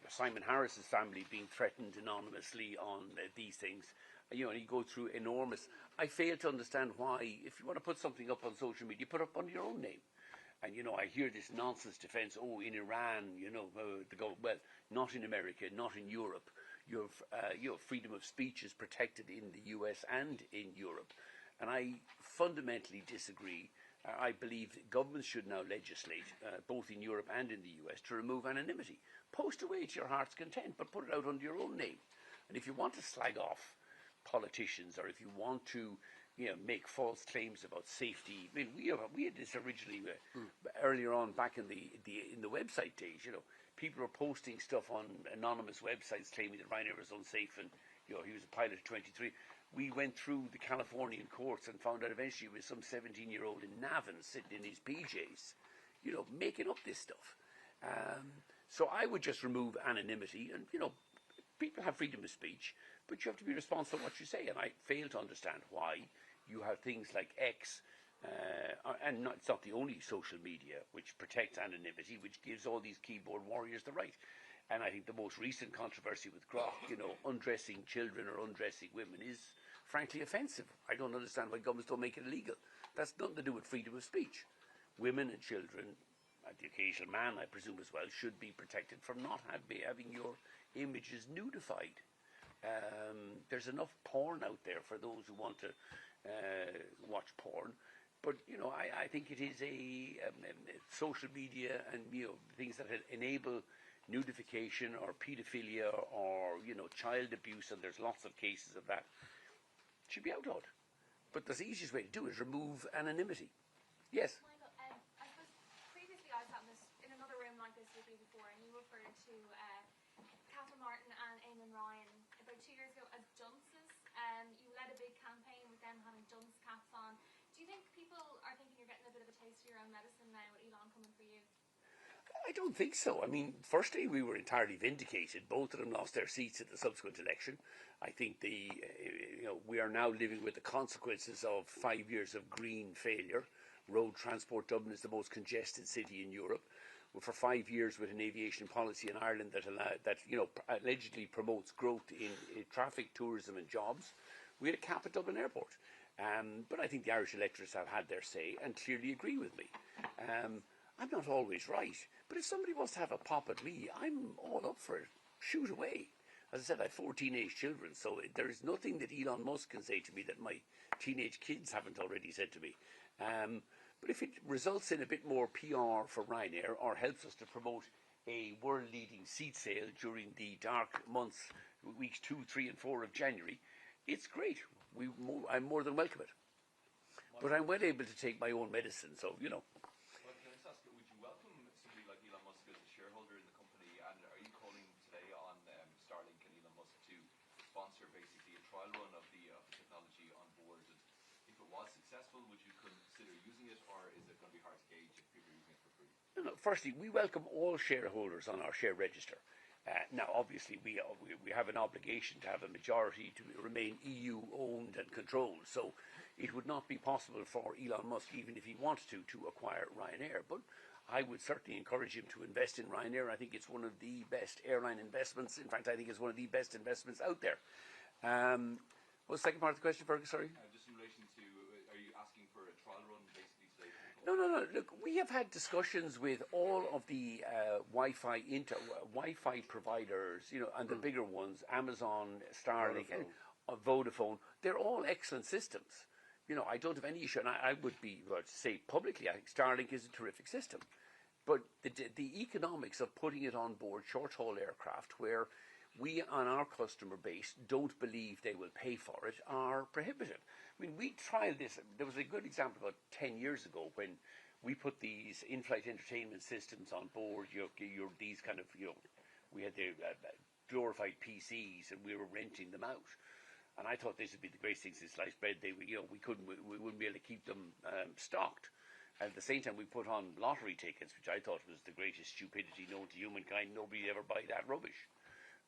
Simon Harris's family being threatened anonymously on these things. And you go through enormous. I fail to understand why, if you want to put something up on social media, you put it up under your own name. And, I hear this nonsense defense, in Iran, well, not in America, not in Europe. Your freedom of speech is protected in the US and in Europe. And I fundamentally disagree. I believe governments should now legislate, both in Europe and in the US, to remove anonymity. Post away to your heart's content, but put it out under your own name. And if you want to slag off politicians, or if you want to make false claims about safety. I mean, we had this originally earlier on back in the website days. People were posting stuff on anonymous websites claiming that Ryanair was unsafe, and he was a pilot at 23. We went through the Californian courts and found out eventually it was some 17-year-old in Navan sitting in his PJs, making up this stuff. So I would just remove anonymity, and people have freedom of speech, but you have to be responsible for what you say. And I fail to understand why you have things like X, and it's not the only social media which protects anonymity, which gives all these keyboard warriors the right. And I think the most recent controversy with Grok, undressing children or undressing women, is frankly offensive. I don't understand why governments don't make it illegal. That's nothing to do with freedom of speech. Women and children, and the occasional man, I presume as well, should be protected from not having your images nudified. There's enough porn out there for those who want to watch porn. But, I think it is social media and, things that enable nudification or paedophilia or, child abuse, and there's lots of cases of that, should be outlawed. But the easiest way to do it is remove anonymity. Yes? Michael, I suppose previously I was in another room like this with you before, and you referred to Catherine Martin and Eamon Ryan about 2 years ago as dunces. You led a big campaign with them having dunce caps on. Do you think people are thinking you're getting a bit of a taste of your own medicine now with Elon coming for you? I don't think so. I mean, firstly, we were entirely vindicated. Both of them lost their seats at the subsequent election. I think we are now living with the consequences of 5 years of green failure. Road transport, Dublin is the most congested city in Europe. For 5 years with an aviation policy in Ireland that allegedly promotes growth in traffic, tourism and jobs. We had a cap at Dublin Airport. But I think the Irish electorates have had their say and clearly agree with me. I'm not always right, but if somebody wants to have a pop at me, I'm all up for it. Shoot away. As I said, I have 4 teenage children, so there is nothing that Elon Musk can say to me that my teenage kids haven't already said to me. But if it results in a bit more PR for Ryanair or helps us to promote a world-leading seat sale during the dark months, weeks 2, 3 and 4 of January, it's great. I'm more than welcome it. But I'm well able to take my own medicine, so, Well, can I just ask, would you welcome somebody like Elon Musk as a shareholder in the company, and are you calling today on Starlink and Elon Musk to sponsor basically a trial run of the technology on board? And if it was successful, would you consider using it, or is it going to be hard to gauge if people are using it for free? No, firstly, we welcome all shareholders on our share register. Now, obviously, we have an obligation to have a majority to remain EU-owned and controlled. So it would not be possible for Elon Musk, even if he wanted to acquire Ryanair. But I would certainly encourage him to invest in Ryanair. I think it's one of the best airline investments. In fact, I think it's one of the best investments out there. What's the second part of the question, Fergus? Sorry? Just in relation to, are you asking for a trial run basically today? No. Look, we have had discussions with all of the Wi-Fi providers, and the bigger ones, Amazon, Starlink, and Vodafone. They're all excellent systems. I don't have any issue, and I would say publicly, I think Starlink is a terrific system. But the economics of putting it on board short-haul aircraft, where we on our customer base don't believe they will pay for it, are prohibitive. I mean, we tried this. There was a good example about 10 years ago when we put these in-flight entertainment systems on board. These kind of, we had the glorified PCs and we were renting them out. And I thought this would be the greatest thing since sliced bread. We wouldn't be able to keep them stocked. And at the same time, we put on lottery tickets, which I thought was the greatest stupidity known to humankind. Nobody would ever buy that rubbish.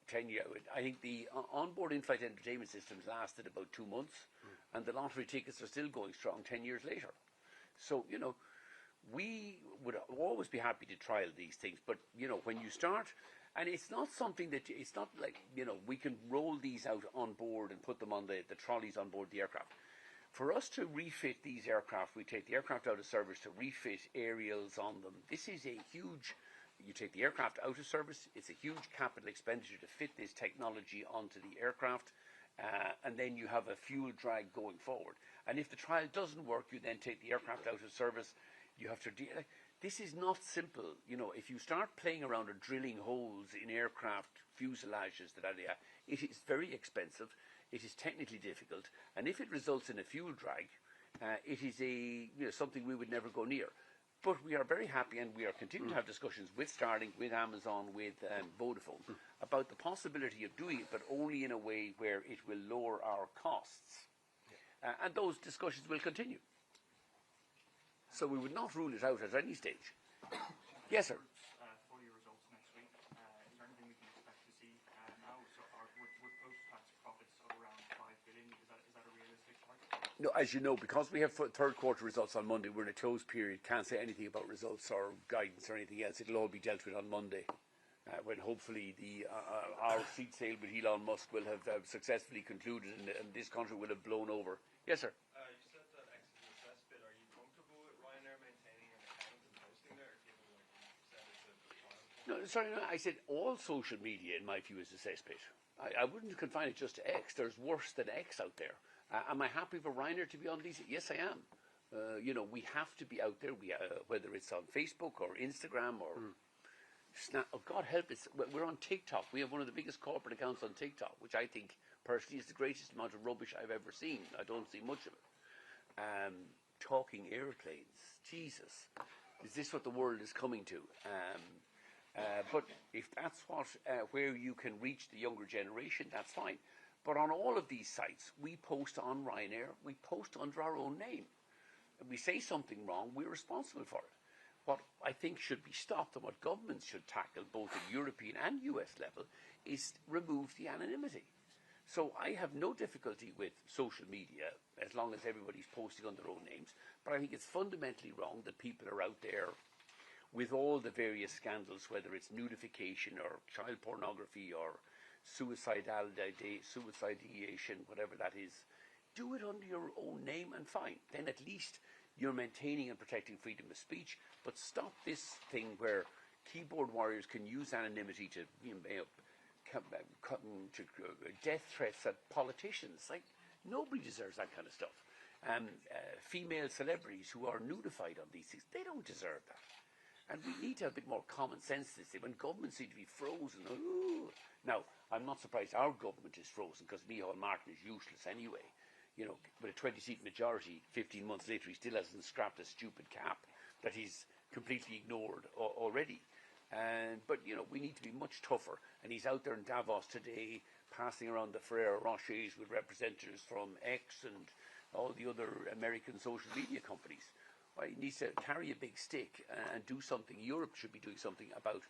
10 years. I think the onboard in-flight entertainment systems lasted about 2 months, and the lottery tickets are still going strong 10 years later. So, we would always be happy to trial these things, but, when you start And it's not something that, it's not like, we can roll these out on board and put them on the trolleys on board the aircraft. For us to refit these aircraft, we take the aircraft out of service to refit aerials on them. This is a huge, you take the aircraft out of service, it's a huge capital expenditure to fit this technology onto the aircraft, and then you have a fuel drag going forward. And if the trial doesn't work, you then take the aircraft out of service. You have to deal. This is not simple. If you start playing around or drilling holes in aircraft fuselages, it is very expensive. It is technically difficult, and if it results in a fuel drag, it is something we would never go near. But we are very happy, and we are continuing to have discussions with Starlink, with Amazon, with Vodafone about the possibility of doing it, but only in a way where it will lower our costs. And those discussions will continue. So we would not rule it out at any stage. Yes, sir. Full year results next week. Is there anything we can expect to see now? So, would post-tax profits of around 5 billion, is that a realistic target? No, as you know, because we have third quarter results on Monday, we're in a closed period, can't say anything about results or guidance or anything else. It'll all be dealt with on Monday, when hopefully our seat sale with Elon Musk will have successfully concluded and this country will have blown over. Yes, sir. You said that X is a cesspit. Are you comfortable with Ryanair maintaining an account and posting there, given like you said it's a trial? No, sorry, no, I said all social media, in my view, is a cesspit. I wouldn't confine it just to X. There's worse than X out there. Am I happy for Ryanair to be on these? Yes, I am. We have to be out there, whether it's on Facebook or Instagram or Snap. Oh, God help us. We're on TikTok. We have one of the biggest corporate accounts on TikTok, which I think, personally, is the greatest amount of rubbish I've ever seen. I don't see much of it. Talking airplanes. Jesus. Is this what the world is coming to? But if that's where you can reach the younger generation, that's fine. But on all of these sites, we post on Ryanair, we post under our own name. If we say something wrong, we're responsible for it. What I think should be stopped, and what governments should tackle, both at European and US level, is remove the anonymity. So I have no difficulty with social media, as long as everybody's posting on their own names. But I think it's fundamentally wrong that people are out there with all the various scandals, whether it's nudification or child pornography or suicidal ideation, whatever that is. Do it under your own name and fine. Then at least you're maintaining and protecting freedom of speech. But stop this thing where keyboard warriors can use anonymity to death threats at politicians. Like, nobody deserves that kind of stuff. Female celebrities who are nudified on these things, they don't deserve that. And we need to have a bit more common sense this day when governments seem to be frozen. Ooh. Now, I'm not surprised our government is frozen because Micheál Martin is useless anyway. With a 20-seat majority, 15 months later, he still hasn't scrapped a stupid cap that he's completely ignored already. But we need to be much tougher. And he's out there in Davos today, passing around the Ferrero Rochers with representatives from X and all the other American social media companies. He needs to carry a big stick and do something. Europe should be doing something about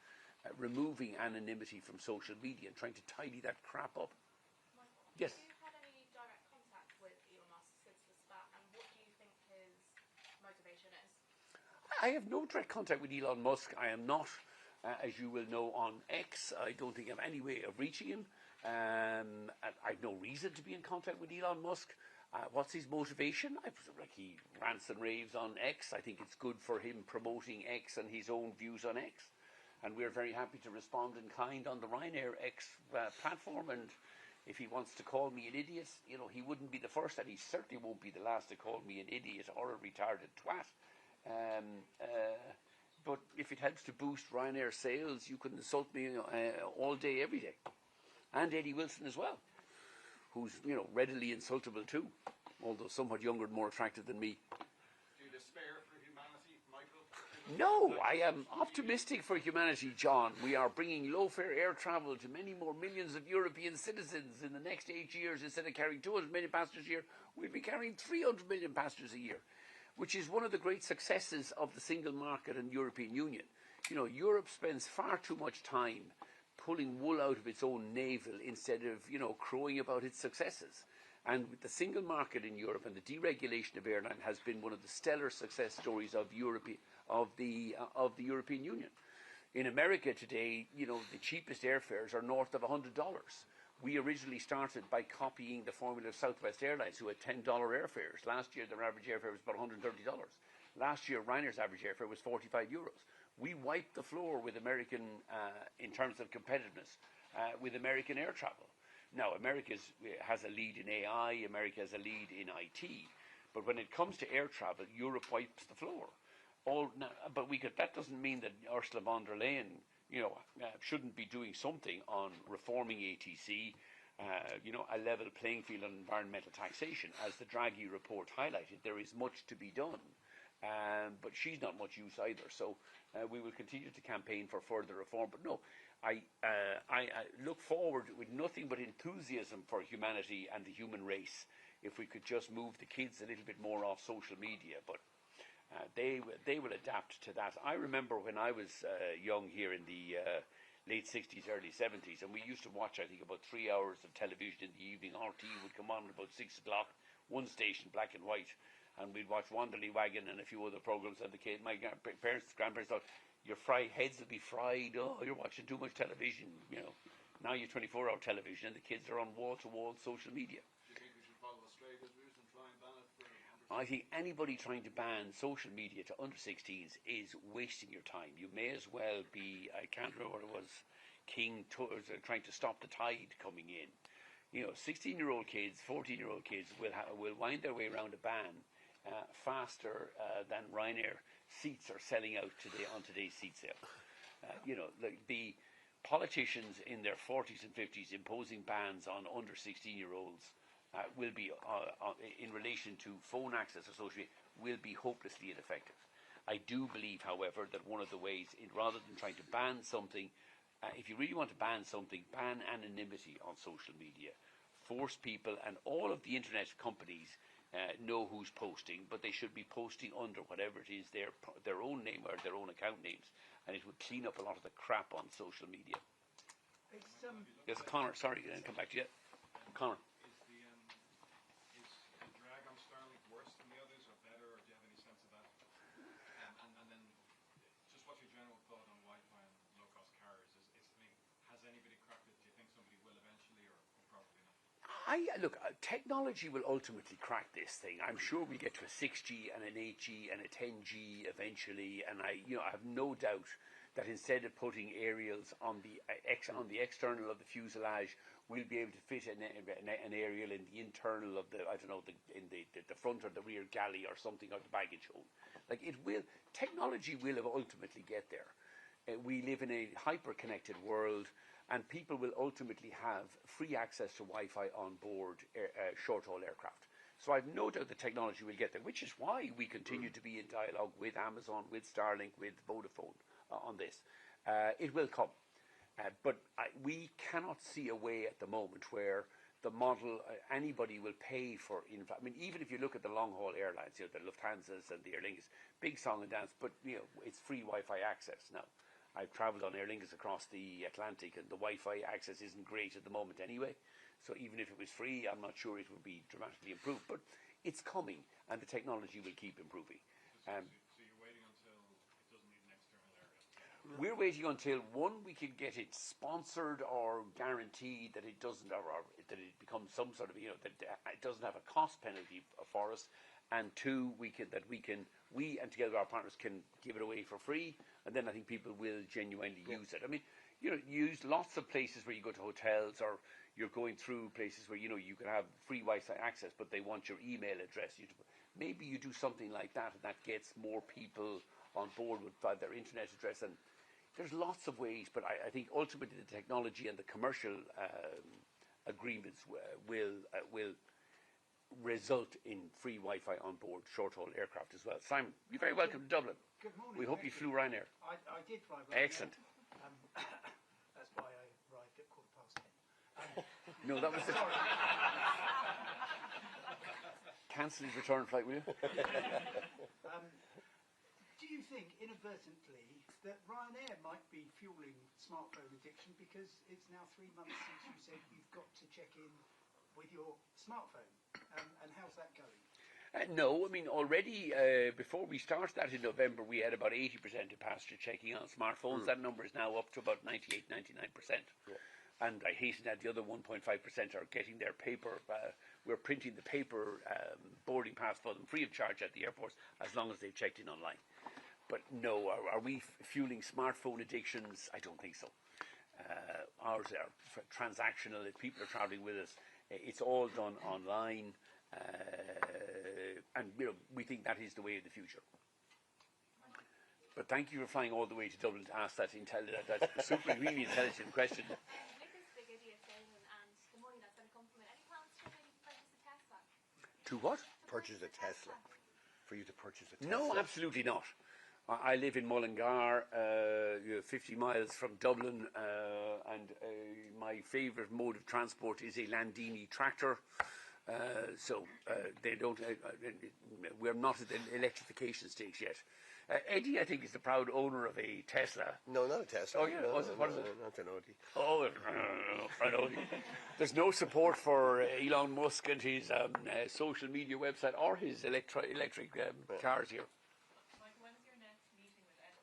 removing anonymity from social media and trying to tidy that crap up. Michael, Yes. have you had any direct contact with Elon Musk since the spat, and what do you think his motivation is? I have no direct contact with Elon Musk. I am not, as you will know, on X. I don't think I have any way of reaching him. I've no reason to be in contact with Elon Musk. What's his motivation? I presume he rants and raves on X. I think it's good for him promoting X and his own views on X. And we're very happy to respond in kind on the Ryanair X platform. And if he wants to call me an idiot, he wouldn't be the first, and he certainly won't be the last to call me an idiot or a retarded twat. But if it helps to boost Ryanair sales, you can insult me all day, every day. And Eddie Wilson as well, who's readily insultable too, although somewhat younger and more attractive than me. Do you despair for humanity, Michael? No, I am optimistic for humanity, John. We are bringing low-fare air travel to many more millions of European citizens in the next 8 years. Instead of carrying 200 million passengers a year, we'll be carrying 300 million passengers a year, which is one of the great successes of the single market and European Union. Europe spends far too much time pulling wool out of its own navel instead of crowing about its successes. And with the single market in Europe and the deregulation of airline has been one of the stellar success stories of the European Union. In America today, the cheapest airfares are north of $100. We originally started by copying the formula of Southwest Airlines, who had $10 airfares. Last year, their average airfare was about $130. Last year, Ryanair's average airfare was €45. We wiped the floor with American, in terms of competitiveness, with American air travel. Now, America has a lead in AI, America has a lead in IT, but when it comes to air travel, Europe wipes the floor. But that doesn't mean that Ursula von der Leyen, shouldn't be doing something on reforming ATC, a level playing field on environmental taxation. As the Draghi report highlighted, there is much to be done, but she's not much use either. So we will continue to campaign for further reform. But no, I look forward with nothing but enthusiasm for humanity and the human race if we could just move the kids a little bit more off social media. But they will adapt to that. I remember when I was young here in the late 60s, early 70s, and we used to watch, I think, about 3 hours of television in the evening. RT would come on at about 6 o'clock, one station, black and white, and we'd watch Wanderley Wagon and a few other programs. And my grandparents thought, your heads will be fried. Oh, you're watching too much television. Now you're 24-hour television, and the kids are on wall-to-wall social media. Do you think we should follow Australia's route and try and ban it for I think anybody trying to ban social media to under 16s is wasting your time. You may as well be, I can't remember what it was, trying to stop the tide coming in. 16-year-old kids, 14-year-old kids will wind their way around a ban faster than Ryanair seats are selling out today on today's seat sale. The politicians in their 40s and 50s imposing bans on under 16-year-olds will be, in relation to phone access or social media, will be hopelessly ineffective. I do believe, however, that one of the ways, rather than trying to ban something, if you really want to ban something, ban anonymity on social media. Force people, and all of the internet companies know who's posting, but they should be posting under whatever it is, their own name or their own account names, and it would clean up a lot of the crap on social media. Yes, Connor, sorry, I didn't come back to you yet. Connor. Is the drag on Starlink worse than the others, or better, or do you have any sense of that? And then, just what's your general thought on Wi-Fi and low-cost carriers? Has anybody cracked it? Do you think somebody will eventually, or probably not? Look, technology will ultimately crack this thing. I'm sure we'll get to a 6G and an 8G and a 10G eventually, and I have no doubt that instead of putting aerials on the external of the fuselage, we'll be able to fit an aerial in the internal of the front or the rear galley or something, or the baggage hold. Technology will ultimately get there. We live in a hyper-connected world, and people will ultimately have free access to Wi-Fi on board short-haul aircraft. So I've no doubt the technology will get there, which is why we continue to be in dialogue with Amazon, with Starlink, with Vodafone on this. It will come. But we cannot see a way at the moment where the model, anybody will pay for, even if you look at the long-haul airlines, the Lufthansas and the Aer Lingus, big song and dance, but it's free Wi-Fi access now. I've travelled on Aer Lingus across the Atlantic, and the Wi-Fi access isn't great at the moment anyway. So even if it was free, I'm not sure it would be dramatically improved. But it's coming, and the technology will keep improving. So you're waiting until it doesn't need an external area? We're waiting until, one, we can get it sponsored or guaranteed that it doesn't, or that it becomes some sort of, that it doesn't have a cost penalty for us. And two, we and together our partners can give it away for free, and then I think people will genuinely use it. Use lots of places where you go to hotels, or you're going through places where you can have free Wi-Fi access, but they want your email address. Maybe you do something like that, and that gets more people on board with their internet address. And there's lots of ways, but I think ultimately the technology and the commercial agreements will result in free Wi-Fi on board short-haul aircraft as well. Simon, you're very welcome to Dublin. Good morning. We hope you flew Ryanair. I did fly Ryanair. Excellent. That's why I arrived at 10:15. No, that was it. Sorry. Cancel his return flight, will you? Do you think, inadvertently, that Ryanair might be fueling smartphone addiction, because it's now 3 months since you said you've got to check in with your smartphone? And how's that going? No, I mean, already before we started that in November, we had about 80% of passengers checking on smartphones. That number is now up to about 98, 99%. And I hasten to add the other 1.5% are getting their paper. We're printing the paper boarding pass for them free of charge at the airports as long as they've checked in online. But no, are we fueling smartphone addictions? I don't think so. Ours are transactional. If people are traveling with us, it's all done online. And we think that is the way of the future. But thank you for flying all the way to Dublin to ask that super, really intelligent question. With this big idiot saving and the money that's going to come from it, any plans to maybe purchase a Tesla? To what? Purchase a Tesla. For you to purchase a Tesla. No, absolutely not. I live in Mullingar, 50 miles from Dublin, and my favourite mode of transport is a Landini tractor. So they don't. We're not at the electrification stage yet. Eddie, I think, is the proud owner of a Tesla. No, not a Tesla. Oh yeah, no, what is it? Not an Audi. Oh, I know. There's no support for Elon Musk and his social media website or his electric cars here. Michael, when is your next meeting with X?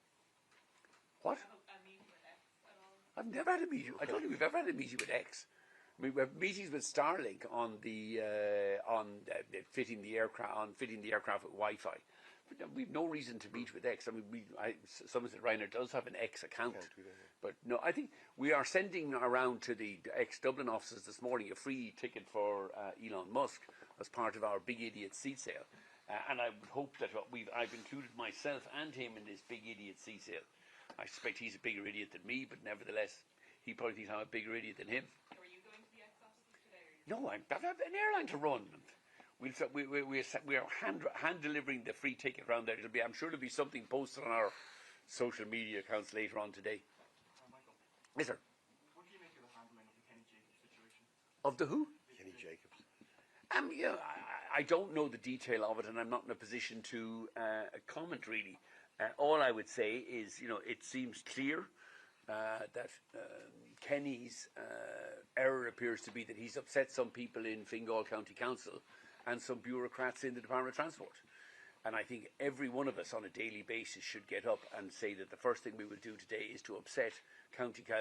What? A meeting with X at all? I've never had a meeting. I don't think we've ever had a meeting with X. I mean, we have meetings with Starlink on fitting the aircraft with Wi-Fi. But we've no reason to meet with X. I mean, someone said Ryanair does have an X account, but no, I think we are sending around to the X Dublin offices this morning a free ticket for Elon Musk as part of our Big Idiot seat sale, and I would hope that I've included myself and him in this Big Idiot seat sale. I suspect he's a bigger idiot than me, but nevertheless, he probably thinks I'm a bigger idiot than him. So are you going to the X offices today? No, I have an airline to run. We are hand delivering the free ticket around there. I'm sure there'll be something posted on our social media accounts later on today. Michael, Yes, sir. what do you make of the handling of the Kenny Jacobs situation? Of the who? Kenny Jacobs. I don't know the detail of it, and I'm not in a position to comment really. All I would say is, it seems clear that Kenny's error appears to be that he's upset some people in Fingal County Council and some bureaucrats in the Department of Transport. And I think every one of us on a daily basis should get up and say that the first thing we will do today is to upset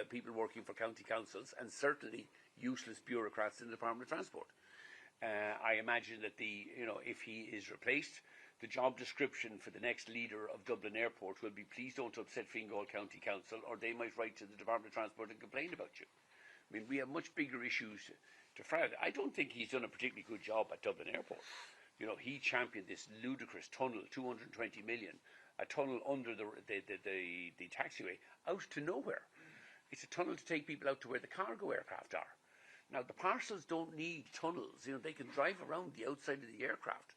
people working for county councils and certainly useless bureaucrats in the Department of Transport. I imagine that if he is replaced, the job description for the next leader of Dublin Airport will be, please don't upset Fingal County Council, or they might write to the Department of Transport and complain about you. I mean, we have much bigger issues to fret. I don't think he's done a particularly good job at Dublin Airport. He championed this ludicrous tunnel, 220 million, a tunnel under the taxiway, out to nowhere. It's a tunnel to take people out to where the cargo aircraft are. Now, the parcels don't need tunnels. They can drive around the outside of the aircraft.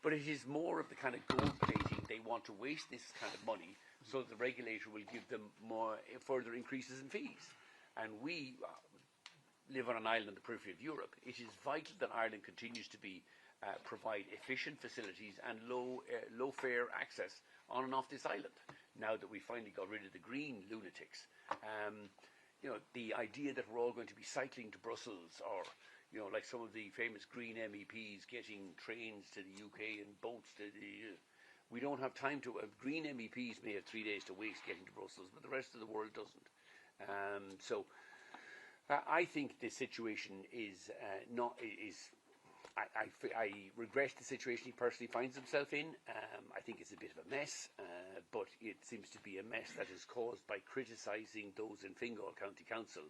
But it is more of the kind of gold plating. They want to waste this kind of money so the regulator will give them more further increases in fees. And we live on an island on the periphery of Europe. It is vital that Ireland continues to provide efficient facilities and low fare access on and off this island. Now that we finally got rid of the green lunatics, the idea that we're all going to be cycling to Brussels, or like some of the famous Green MEPs getting trains to the UK and boats to the... we don't have time to... Green MEPs may have 3 days to waste getting to Brussels, but the rest of the world doesn't. I think the situation is not... I regret the situation he personally finds himself in. I think it's a bit of a mess, but it seems to be a mess that is caused by criticising those in Fingal County Council,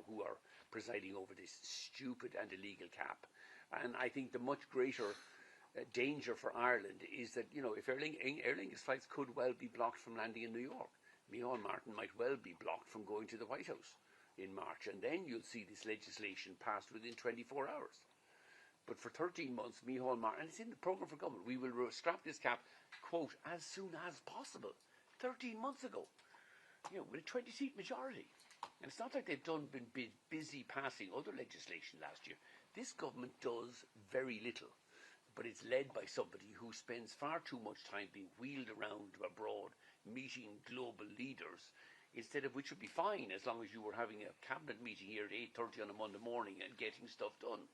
who are presiding over this stupid and illegal cap. And I think the much greater danger for Ireland is that, if Aer Lingus flights could well be blocked from landing in New York, Micheál Martin might well be blocked from going to the White House in March, and then you'll see this legislation passed within 24 hours. But for 13 months, Micheál Martin, and it's in the programme for government, we will scrap this cap, quote, as soon as possible. 13 months ago, with a 20-seat majority. And it's not like they've been busy passing other legislation last year. This government does very little, but it's led by somebody who spends far too much time being wheeled around abroad, meeting global leaders, instead of, which would be fine as long as you were having a cabinet meeting here at 8:30 on a Monday morning and getting stuff done.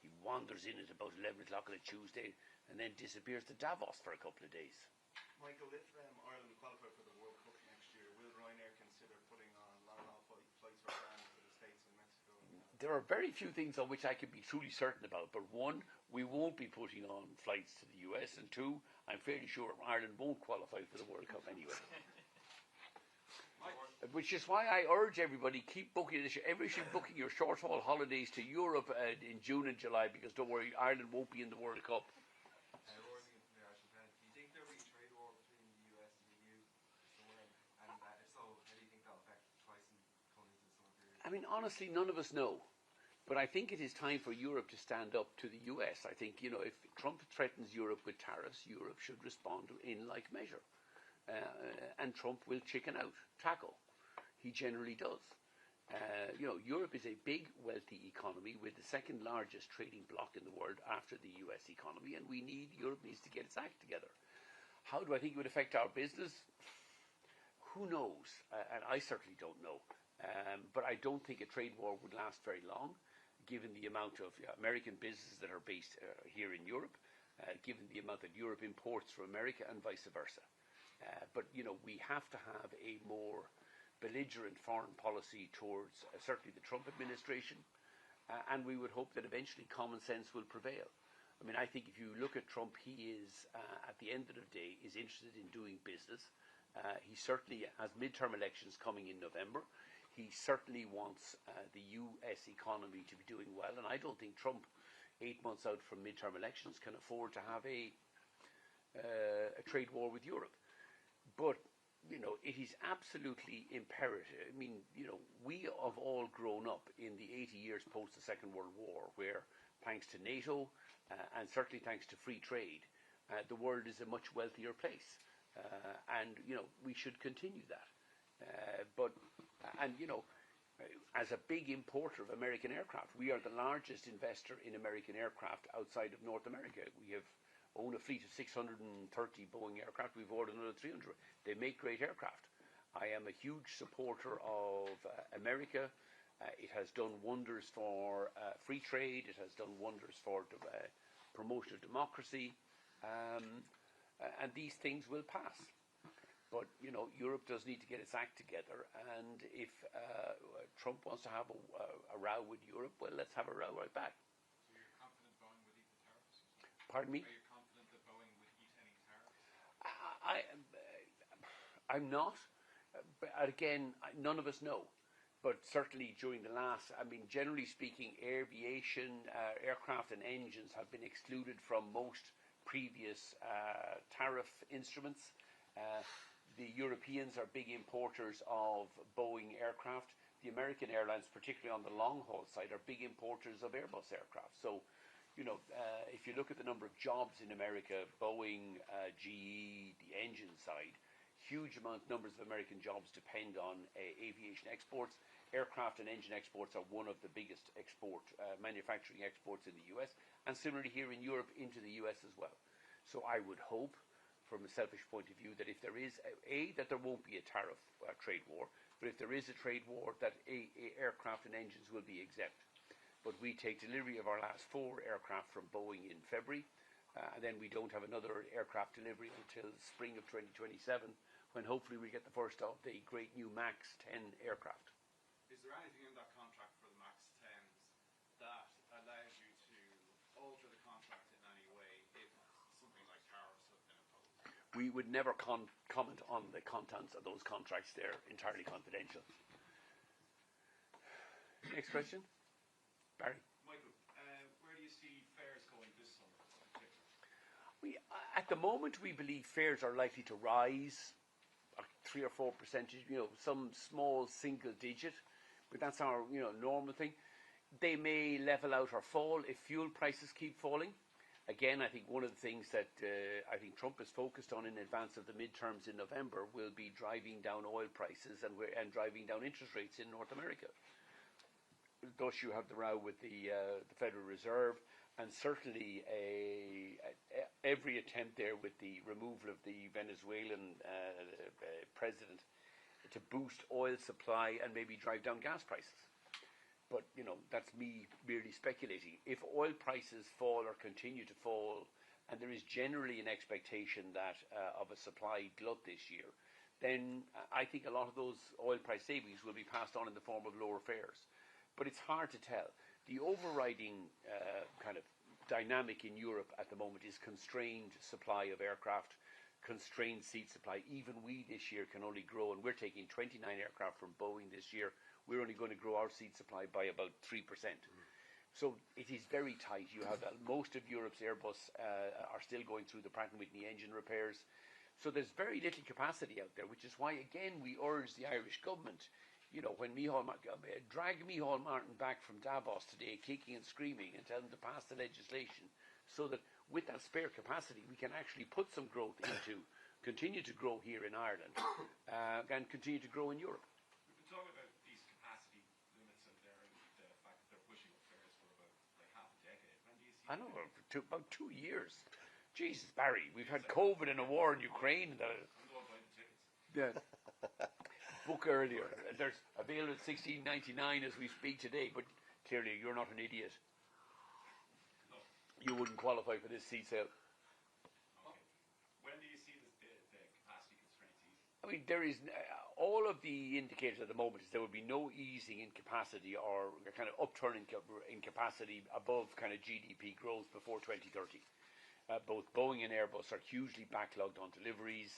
He wanders in at about 11 o'clock on a Tuesday and then disappears to Davos for a couple of days. Michael, if Ireland qualify for the World Cup next year, will Ryanair consider putting on long-haul flights for fans to the States and Mexico? There are very few things on which I can be truly certain about, but one, we won't be putting on flights to the US, and two, I'm fairly sure Ireland won't qualify for the World Cup anyway. Which is why I urge everybody, keep booking booking your short-haul holidays to Europe in June and July, because don't worry, Ireland won't be in the World Cup. Do you think there'll be a trade war between the US and the EU somewhere? And if so, how do you think that'll affect pricing coming into the summer period? I mean, honestly, none of us know. But I think it is time for Europe to stand up to the US. I think, if Trump threatens Europe with tariffs, Europe should respond in like measure. And Trump will chicken out, tackle. He generally does. Europe is a big, wealthy economy with the second largest trading bloc in the world after the US economy, and Europe needs to get its act together. How do I think it would affect our business? Who knows? And I certainly don't know. But I don't think a trade war would last very long, given the amount of American businesses that are based here in Europe, given the amount that Europe imports from America and vice versa. But we have to have a more belligerent foreign policy towards certainly the Trump administration, and we would hope that eventually common sense will prevail. I mean, I think if you look at Trump, he is, at the end of the day, is interested in doing business. He certainly has midterm elections coming in November. He certainly wants the US economy to be doing well, and I don't think Trump, 8 months out from midterm elections, can afford to have a trade war with Europe. But it is absolutely imperative. I mean, we have all grown up in the 80 years post the Second World War, where thanks to NATO and certainly thanks to free trade, the world is a much wealthier place. And we should continue that. As a big importer of American aircraft, we are the largest investor in American aircraft outside of North America. We own a fleet of 630 Boeing aircraft. We've ordered another 300. They make great aircraft. I am a huge supporter of America. It has done wonders for free trade. It has done wonders for promotion of democracy. And these things will pass. But, Europe does need to get its act together. And if Trump wants to have a row with Europe, well, let's have a row right back. So you're confident Boeing would eat the tariffs? Pardon me? Are you confident that Boeing would eat any tariffs? I'm not. But again, none of us know. But certainly during the last, generally speaking, aviation, aircraft and engines have been excluded from most previous tariff instruments. The Europeans are big importers of Boeing aircraft. The American airlines, particularly on the long-haul side, are big importers of Airbus aircraft. So, if you look at the number of jobs in America, Boeing, GE, the engine side, huge numbers of American jobs depend on aviation exports. Aircraft and engine exports are one of the biggest manufacturing exports in the US, and similarly here in Europe into the US as well. So I would hope, from a selfish point of view, that if there is that there won't be a tariff trade war, but if there is a trade war, that aircraft and engines will be exempt. But we take delivery of our last 4 aircraft from Boeing in February, and then we don't have another aircraft delivery until spring of 2027, when hopefully we get the first of the great new MAX 10 aircraft. Is there anything in that contract for the MAX 10s that allows you to alter the contract in any way if something like tariffs have been imposed? We would never comment on the contents of those contracts. They're entirely confidential. Next question. Barry. Michael, where do you see fares going this summer in particular? At the moment, we believe fares are likely to rise 3 or 4%, some small single digit, but that's our normal thing. They may level out or fall if fuel prices keep falling. Again, I think one of the things that I think Trump is focused on in advance of the midterms in November will be driving down oil prices and driving down interest rates in North America. Thus, you have the row with the Federal Reserve, and certainly every attempt there with the removal of the Venezuelan president to boost oil supply and maybe drive down gas prices. but that's me merely speculating. If oil prices fall or continue to fall, and there is generally an expectation that of a supply glut this year, then I think a lot of those oil price savings will be passed on in the form of lower fares. But it's hard to tell. The overriding kind of dynamic in Europe at the moment is constrained supply of aircraft, constrained seat supply. Even we this year can only grow, and we're taking 29 aircraft from Boeing this year. We're only going to grow our seat supply by about 3%. So it is very tight. You have most of Europe's Airbus are still going through the Pratt & Whitney engine repairs. So there's very little capacity out there, which is why, again, we urge the Irish government, when drag Micheál Martin back from Davos today, kicking and screaming, and tell them to pass the legislation so that with that spare capacity, we can actually put some growth into, continue to grow here in Ireland, and continue to grow in Europe. We've been talking about these capacity limits out there and the fact that they're pushing up fares for about half a decade. When do you see I know, about 2 years. Jesus, Barry, we've had COVID and a war in Ukraine. I'm the one buying the tickets. Yeah. Book earlier. There's available at $16.99 as we speak today, but clearly you're not an idiot. No. You wouldn't qualify for this seat sale. Okay. When do you see the capacity constraints easing? I mean, there is all of the indicators at the moment is there will be no easing in capacity or a kind of upturn in capacity above kind of GDP growth before 2030. Both Boeing and Airbus are hugely backlogged on deliveries.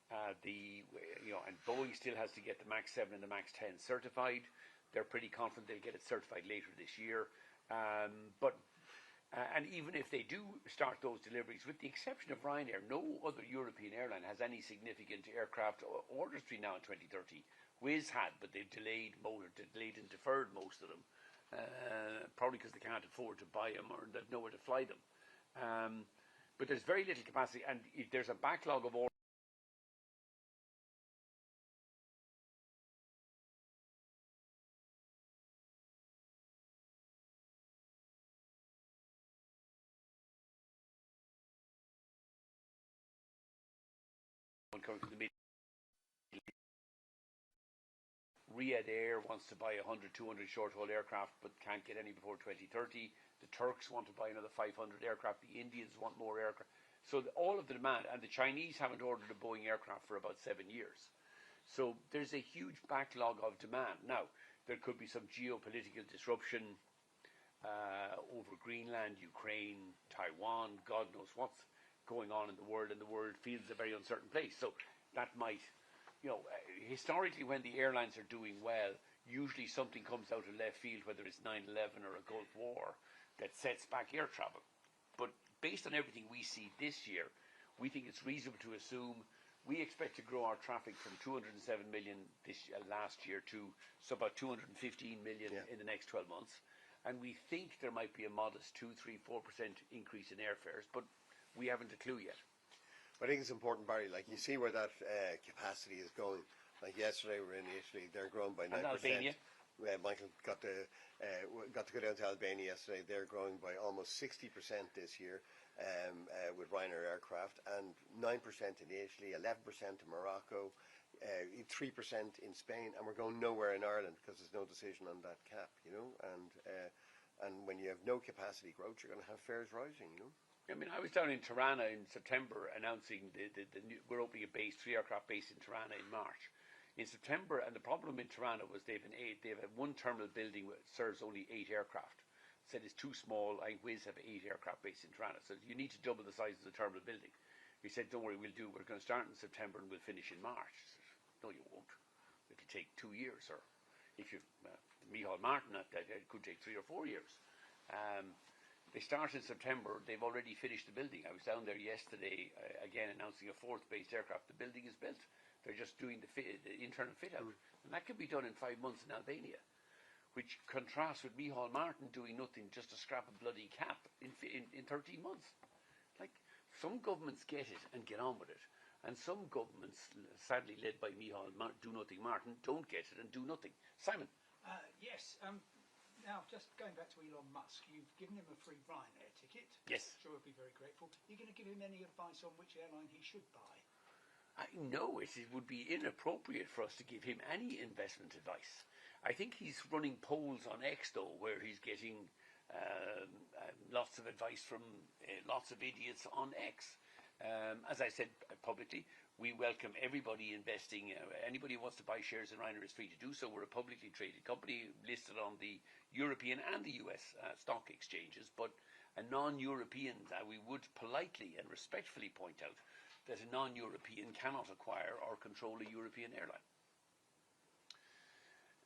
And Boeing still has to get the MAX 7 and the MAX 10 certified. They're pretty confident they'll get it certified later this year. And even if they do start those deliveries, with the exception of Ryanair, no other European airline has any significant aircraft orders between now and 2030. Wizz had, but they've delayed and deferred most of them, probably because they can't afford to buy them or they've nowhere to fly them. But there's very little capacity, and there's a backlog of orders. Coming from the Middle East. Riyadh Air wants to buy 100, 200 short-haul aircraft, but can't get any before 2030. The Turks want to buy another 500 aircraft. The Indians want more aircraft. So all of the demand, and the Chinese haven't ordered a Boeing aircraft for about 7 years. So there's a huge backlog of demand. Now, there could be some geopolitical disruption over Greenland, Ukraine, Taiwan, God knows what's going on in the world, and the world feels a very uncertain place. So that might, historically when the airlines are doing well, usually something comes out of left field, whether it's 9/11 or a Gulf War, that sets back air travel. But based on everything we see this year, we think it's reasonable to assume we expect to grow our traffic from 207 million last year to about 215 million in the next 12 months. And we think there might be a modest 2, 3, 4% increase in airfares, but we haven't a clue yet. I think it's important, Barry, you see where that capacity is going. Like yesterday we were in Italy, they're growing by 9%. And Albania? Michael got to go down to Albania yesterday. They're growing by almost 60% this year with Ryanair aircraft, and 9% in Italy, 11% in Morocco, 3% in Spain, and we're going nowhere in Ireland because there's no decision on that cap, and when you have no capacity growth, you're going to have fares rising, I mean, I was down in Tirana in September announcing we're opening a base, 3-aircraft base in Tirana in March. In September, and the problem in Tirana was they have one terminal building that serves only 8 aircraft. Said it's too small. I think Wizz have 8 aircraft based in Tirana, so you need to double the size of the terminal building. He said, don't worry, we're going to start in September and we'll finish in March. I said, no, you won't. It'll take 2 years, or if you Micheál Martin, it could take 3 or 4 years. They start in September. They've already finished the building. I was down there yesterday, again announcing a 4th-based aircraft. The building is built. They're just doing the internal fit-out. And that could be done in 5 months in Albania, which contrasts with Micheál Martin doing nothing, just to scrap a bloody cap in 13 months. Like, some governments get it and get on with it. And some governments, sadly led by Micheál Do-Nothing Martin, don't get it and do nothing. Simon? Yes. Now, just going back to Elon Musk, you've given him a free Ryanair ticket. Yes. I'm sure he'll be very grateful. Are you going to give him any advice on which airline he should buy? No, it would be inappropriate for us to give him any investment advice. I think he's running polls on X though, where he's getting lots of advice from lots of idiots on X. As I said publicly, we welcome everybody investing. Anybody who wants to buy shares in Ryanair is free to do so. We're a publicly traded company listed on the European and the US stock exchanges. But a non-European, we would politely and respectfully point out that a non-European cannot acquire or control a European airline.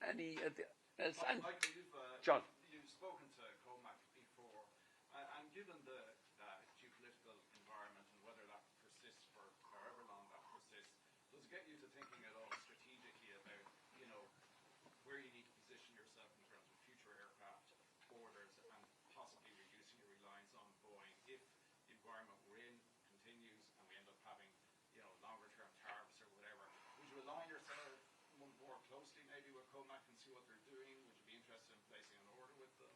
Any else? Michael, John. You've spoken to COMAC before, and given the geopolitical environment and whether that persists for however long that persists, does it get you to thinking at all strategically about, where you need to position yourself in terms of future aircraft orders and possibly reducing your reliance on Boeing if the environment we're in continues and we end up having, longer term tariffs or whatever? Would you align yourself more closely maybe with COMAC and see what they're doing? Would you be interested in placing an order with them?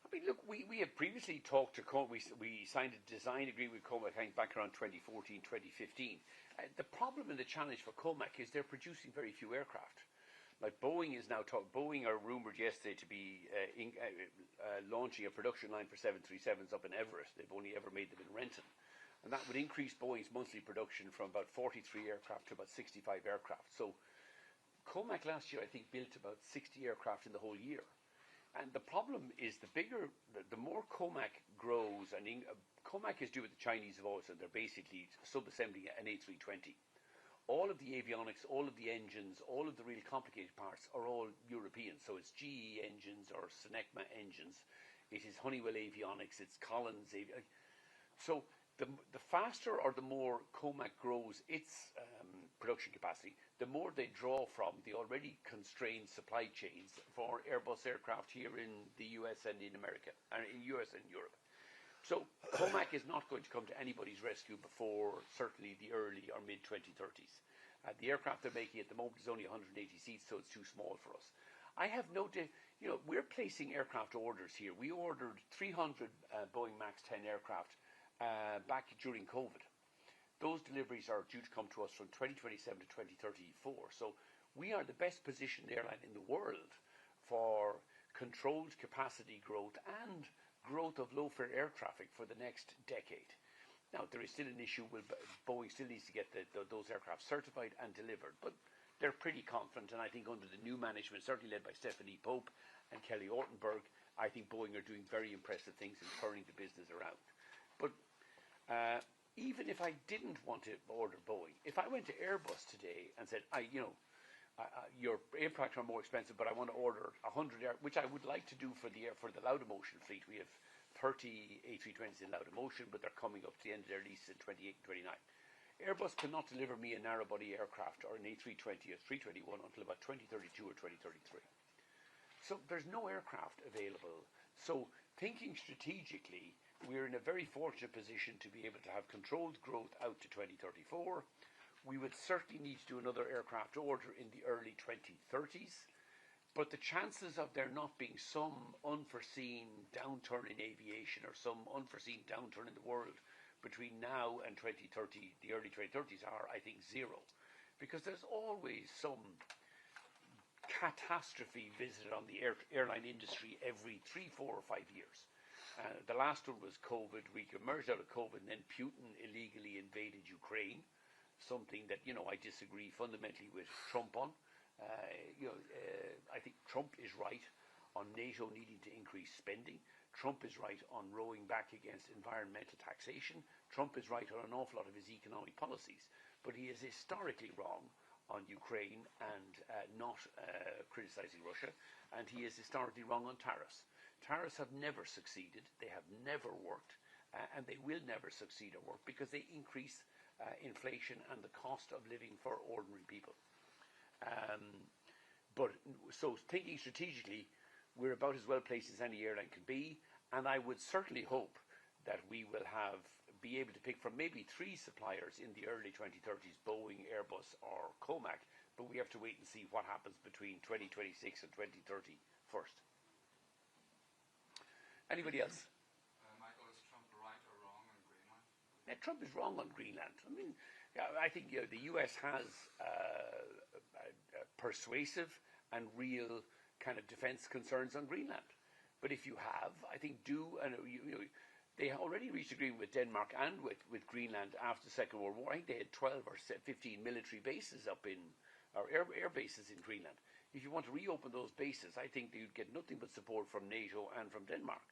I mean, look, we have previously talked to COMAC. We signed a design agreement with COMAC, I think, back around 2014, 2015. The problem and the challenge for COMAC is they're producing very few aircraft. Like Boeing is now Boeing are rumored yesterday to be launching a production line for 737s up in Everett. They've only ever made them in Renton. And that would increase Boeing's monthly production from about 43 aircraft to about 65 aircraft. So COMAC last year, I think, built about 60 aircraft in the whole year. And the problem is the more COMAC grows, and COMAC is due with the Chinese have always said they're basically sub-assembling an A320. All of the avionics, all of the engines, all of the really complicated parts are all European. So it's GE engines or Senecma engines. It is Honeywell avionics. It's Collins avionics. So the faster or the more COMAC grows its production capacity, the more they draw from the already constrained supply chains for Airbus aircraft here in the US and in America, and in US and Europe. So COMAC is not going to come to anybody's rescue before certainly the early or mid-2030s. The aircraft they're making at the moment is only 180 seats, so it's too small for us. I have no doubt, we're placing aircraft orders here. We ordered 300 Boeing MAX 10 aircraft back during COVID. Those deliveries are due to come to us from 2027 to 2034. So we are the best positioned airline in the world for controlled capacity growth and growth of low-fare air traffic for the next decade. Now, there is still an issue with Boeing still needs to get those aircraft certified and delivered, but they're pretty confident, and I think under the new management, certainly led by Stephanie Pope and Kelly Ortenberg, I think Boeing are doing very impressive things in turning the business around. But even if I didn't want to order Boeing, if I went to Airbus today and said, your aircraft are more expensive, but I want to order 100 which I would like to do for the Laudamotion fleet. We have 30 A320s in Laudamotion, but they're coming up to the end of their lease in 28 and 29. Airbus cannot deliver me a narrow-body aircraft or an A320 or 321 until about 2032 or 2033. So there's no aircraft available. So thinking strategically, we're in a very fortunate position to be able to have controlled growth out to 2034. We would certainly need to do another aircraft order in the early 2030s. But the chances of there not being some unforeseen downturn in aviation or some unforeseen downturn in the world between now and 2030, the early 2030s, are, I think, zero. Because there's always some catastrophe visited on the airline industry every 3, 4 or 5 years. The last one was COVID. We emerged out of COVID, and then Putin illegally invaded Ukraine, something that, I disagree fundamentally with Trump on. I think Trump is right on NATO needing to increase spending. Trump is right on rowing back against environmental taxation. Trump is right on an awful lot of his economic policies. But he is historically wrong on Ukraine and not criticizing Russia. And he is historically wrong on tariffs. Tariffs have never succeeded. They have never worked. And they will never succeed or work because they increase inflation and the cost of living for ordinary people. But so thinking strategically, we're about as well placed as any airline can be, and I would certainly hope that we will be able to pick from maybe 3 suppliers in the early 2030s, Boeing, Airbus or COMAC, but we have to wait and see what happens between 2026 and 2030 first. Anybody else? Michael, is Trump right or wrong on Greenland? Trump is wrong on Greenland. I mean, I think the US has persuasive and real kind of defence concerns on Greenland. But if you have, I think they already reached agreement with Denmark and with Greenland after the Second World War. I think they had 12 or 15 military bases or air bases in Greenland. If you want to reopen those bases, I think you'd get nothing but support from NATO and from Denmark.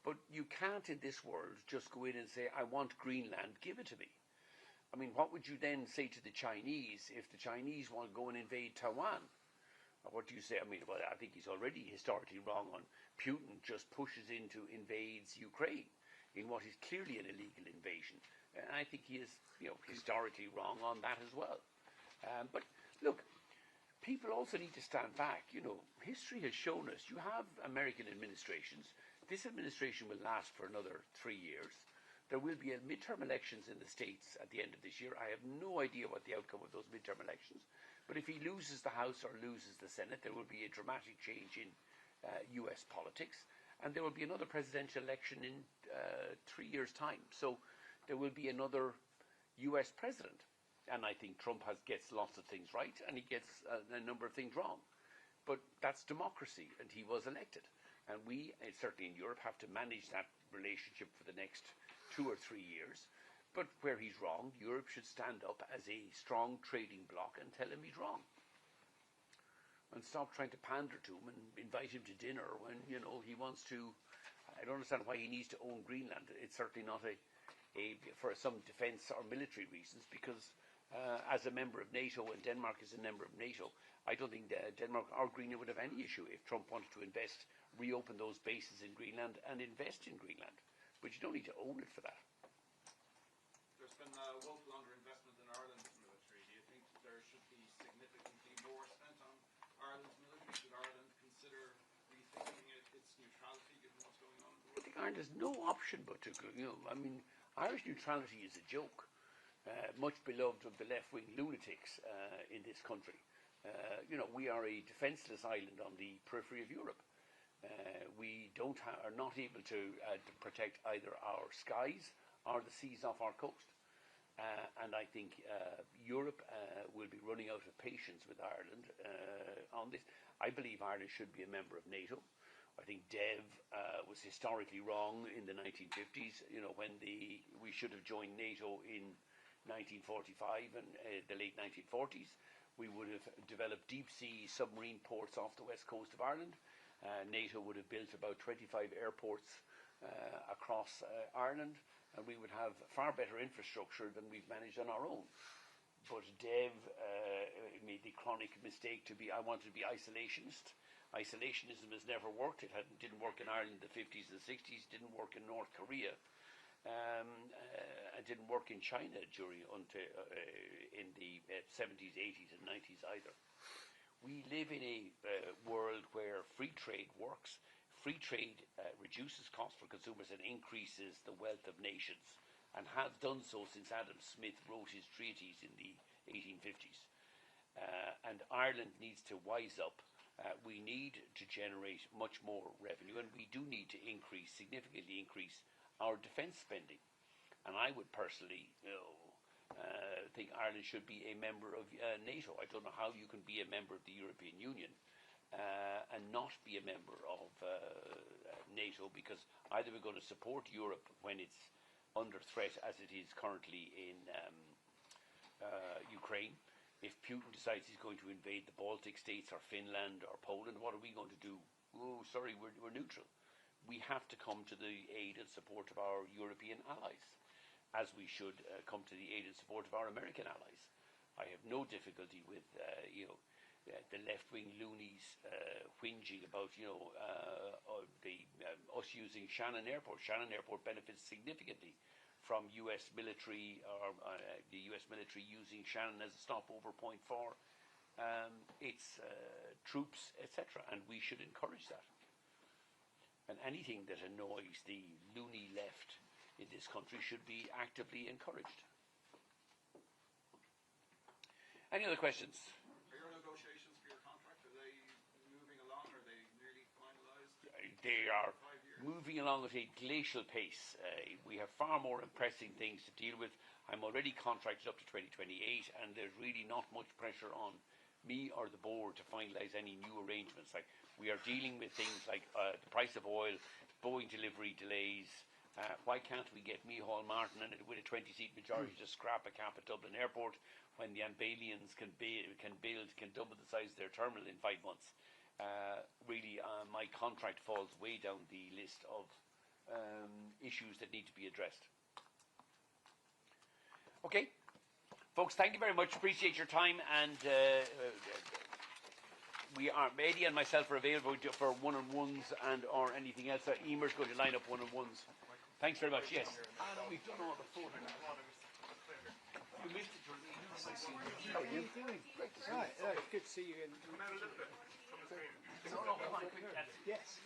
But you can't in this world just go in and say, I want Greenland, give it to me. I mean, what would you then say to the Chinese if the Chinese want to go and invade Taiwan? Or what do you say? I mean, well, I think he's already historically wrong on Putin just pushes invades Ukraine in what is clearly an illegal invasion. And I think he is, historically wrong on that as well. But look, people also need to stand back. History has shown us you have American administrations. This administration will last for another 3 years. There will be midterm elections in the States at the end of this year. I have no idea what the outcome of those midterm elections. But if he loses the House or loses the Senate, there will be a dramatic change in US politics. And there will be another presidential election in 3 years' time. So there will be another US president. And I think Trump gets lots of things right and he gets a number of things wrong. But that's democracy, and he was elected. And we, certainly in Europe, have to manage that relationship for the next 2 or 3 years. But where he's wrong, Europe should stand up as a strong trading bloc and tell him he's wrong. And stop trying to pander to him and invite him to dinner when, he wants to. I don't understand why he needs to own Greenland. It's certainly not for some defence or military reasons, because as a member of NATO, and Denmark is a member of NATO, I don't think Denmark or Greenland would have any issue if Trump wanted to reopen those bases in Greenland and invest in Greenland. But you don't need to own it for that. There's been woeful underinvestment in Ireland's military. Do you think there should be significantly more spent on Ireland's military? Should Ireland consider rethinking its neutrality given what's going on in the world? I think Ireland has no option but to, Irish neutrality is a joke. Much beloved of the left-wing lunatics in this country. We are a defenceless island on the periphery of Europe. We are not able to protect either our skies or the seas off our coast. And I think Europe will be running out of patience with Ireland on this. I believe Ireland should be a member of NATO. I think Dev was historically wrong in the 1950s, when we should have joined NATO in 1945 and the late 1940s. We would have developed deep-sea submarine ports off the west coast of Ireland. NATO would have built about 25 airports across Ireland, and we would have far better infrastructure than we've managed on our own. But Dev made the chronic mistake I wanted to be isolationist. Isolationism has never worked. It didn't work in Ireland in the 50s and 60s, didn't work in North Korea. It didn't work in China in the 70s, 80s and 90s either. We live in a world where free trade works. Free trade reduces costs for consumers and increases the wealth of nations, and has done so since Adam Smith wrote his treatise in the 1850s. And Ireland needs to wise up. We need to generate much more revenue, and we do need to significantly increase our defence spending. And I would personally think Ireland should be a member of NATO. I don't know how you can be a member of the European Union and not be a member of NATO, because either we're going to support Europe when it's under threat, as it is currently in Ukraine. If Putin decides he's going to invade the Baltic states or Finland or Poland, what are we going to do? Oh, sorry, we're neutral. We have to come to the aid and support of our European allies, as we should come to the aid and support of our American allies. I have no difficulty with the left-wing loonies whinging about us using Shannon Airport. Shannon Airport benefits significantly from US military, or the US military using Shannon as a stopover point for its troops, etc. And we should encourage that. And anything that annoys the loony left in this country should be actively encouraged. Any other questions? Are your negotiations for your contract, are they moving along? Are they nearly finalised? They are moving along at a glacial pace. We have far more pressing things to deal with. I'm already contracted up to 2028, and there's really not much pressure on me or the board to finalise any new arrangements. Like, we are dealing with things like the price of oil, Boeing delivery delays. Why can't we get Micheál Martin in it with a 20-seat majority to scrap a cap at Dublin Airport when the Ambalians can double the size of their terminal in 5 months? Really, my contract falls way down the list of issues that need to be addressed. Okay, folks, thank you very much. Appreciate your time, and Eddie and myself are available for one-on-ones and or anything else. Emer's going to line up one-on-ones. Thanks very much. Yes. We've done all the photos. You missed it. How are you doing? Right, good to see you again. No, come on, quick. Yes.